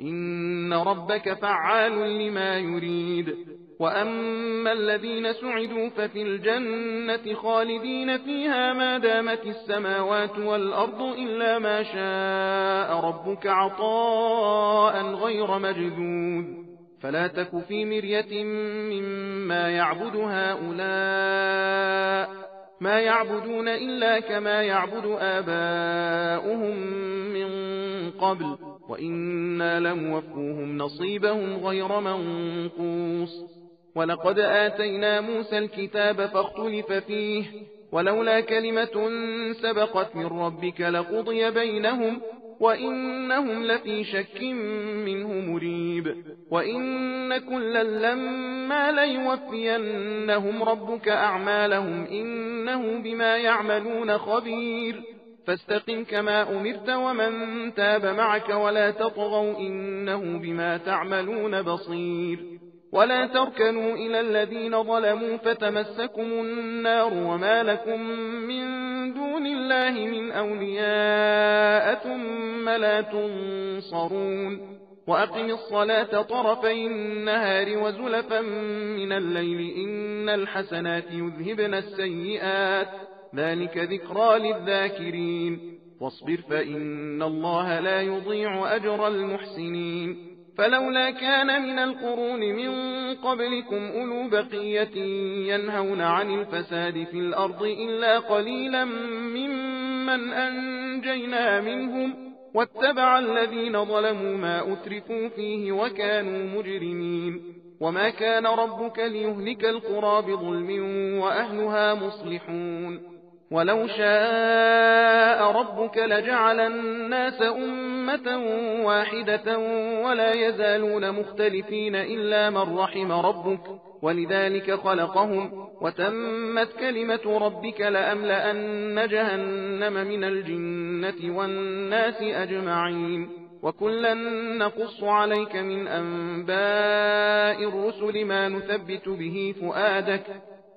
إن ربك فعال لما يريد وأما الذين سعدوا ففي الجنة خالدين فيها ما دامت السماوات والأرض إلا ما شاء ربك عطاء غير مجذوذ فلا تك في مرية مما يعبد هؤلاء ما يعبدون إلا كما يعبد آباؤهم من قبل وإنا لموفوهم نصيبهم غير منقوص ولقد آتينا موسى الكتاب فاختلف فيه ولولا كلمة سبقت من ربك لقضي بينهم وإنهم لفي شك منه مريب وإن كلا لما ليوفينهم ربك أعمالهم إنه بما يعملون خبير فاستقم كما أمرت ومن تاب معك ولا تطغوا إنه بما تعملون بصير ولا تركنوا إلى الذين ظلموا فتمسكم النار وما لكم من دون الله من أولياء ثم لا تنصرون وأقم الصلاة طرفي النهار وزلفا من الليل إن الحسنات يذهبن السيئات ذلك ذكرى للذاكرين واصبر فإن الله لا يضيع أجر المحسنين فلولا كان من القرون من قبلكم أولو بقية ينهون عن الفساد في الأرض إلا قليلا ممن أنجينا منهم واتبع الذين ظلموا ما أترفوا فيه وكانوا مجرمين وما كان ربك ليهلك القرى بظلم وأهلها مصلحون ولو شاء ربك لجعل الناس أمة واحدة ولا يزالون مختلفين إلا من رحم ربك ولذلك خلقهم وتمت كلمة ربك لأملأن جهنم من الجنة والناس أجمعين وكلا نقص عليك من أنباء الرسل ما نثبت به فؤادك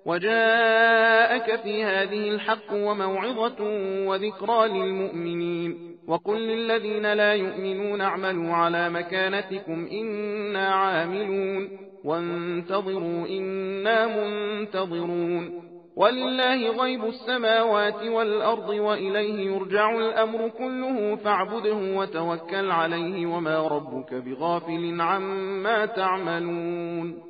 وجاءك في هذه الحق وموعظة وذكرى للمؤمنين وقل للذين لا يؤمنون اعملوا على مكانتكم إنا عاملون وانتظروا إنا منتظرون ولله غيب السماوات والأرض وإليه يرجع الأمر كله فاعبده وتوكل عليه وما ربك بغافل عما تعملون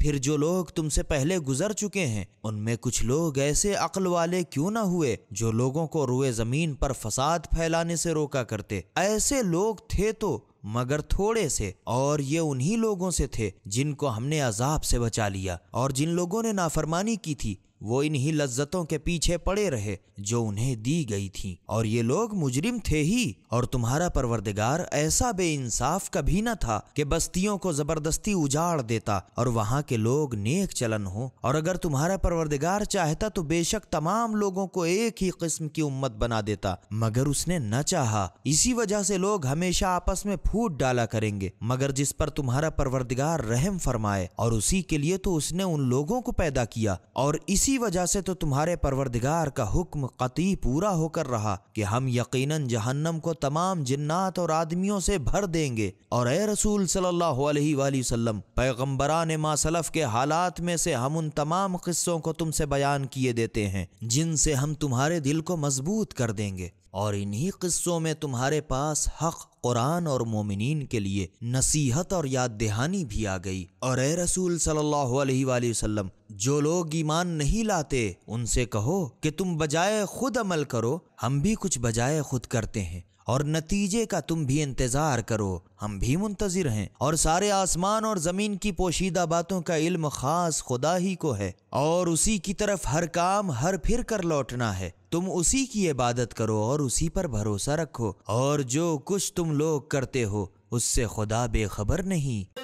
پھر جو لوگ تم سے پہلے گزر چکے ہیں ان میں کچھ لوگ ایسے عقل والے کیوں نہ ہوئے جو لوگوں کو روئے زمین پر فساد پھیلانے سے روکا کرتے؟ ایسے لوگ تھے تو مگر تھوڑے سے، اور یہ انہی لوگوں سے تھے جن کو ہم نے عذاب سے بچا لیا، اور جن لوگوں نے نافرمانی کی تھی وہ انہی لذتوں کے پیچھے پڑے رہے جو انہیں دی گئی تھیں، اور یہ لوگ مجرم تھے ہی۔ اور تمہارا پروردگار ایسا بے انصاف کبھی نہ تھا کہ بستیوں کو زبردستی اجاڑ دیتا اور وہاں کے لوگ نیک چلن ہوں، اور اگر تمہارا پروردگار چاہتا تو بے شک تمام لوگوں کو ایک ہی قسم کی امت بنا دیتا، مگر اس نے نہ چاہا۔ اسی وجہ سے لوگ ہمیشہ آپس میں پھوٹ ڈالا کریں گے، مگر جس پر تمہارا پروردگار رحم فرمائے، اور اسی کے لیے تو اس نے ان لوگوں کو پیدا کیا، اور اسی وجہ سے تو تمہارے پروردگار کا حکم قطعی پورا ہو کر رہا کہ ہم یقیناً جہنم کو تمام جنات اور آدمیوں سے بھر دیں گے۔ اور اے رسول صلی اللہ علیہ وآلہ وسلم، پیغمبران ما سلف کے حالات میں سے ہم ان تمام قصوں کو تم سے بیان کیے دیتے ہیں جن سے ہم تمہارے دل کو مضبوط کر دیں گے، اور انہی قصوں میں تمہارے پاس حق قرآن اور مومنین کے لیے نصیحت اور یاد دہانی بھی آ گئی۔ اور اے رسول صلی اللہ علیہ وآلہ وسلم، جو لوگ ایمان نہیں لاتے ان سے کہو کہ تم بجائے خود عمل کرو، ہم بھی کچھ بجائے خود کرتے ہیں، اور نتیجے کا تم بھی انتظار کرو، ہم بھی منتظر ہیں۔ اور سارے آسمان اور زمین کی پوشیدہ باتوں کا علم خاص خدا ہی کو ہے، اور اسی کی طرف ہر کام ہر پھر کر لوٹنا ہے۔ تم اسی کی عبادت کرو اور اسی پر بھروسہ رکھو، اور جو کچھ تم لوگ کرتے ہو اس سے خدا بے خبر نہیں۔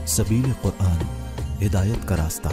سبیل قرآن، ہدایت کا راستہ۔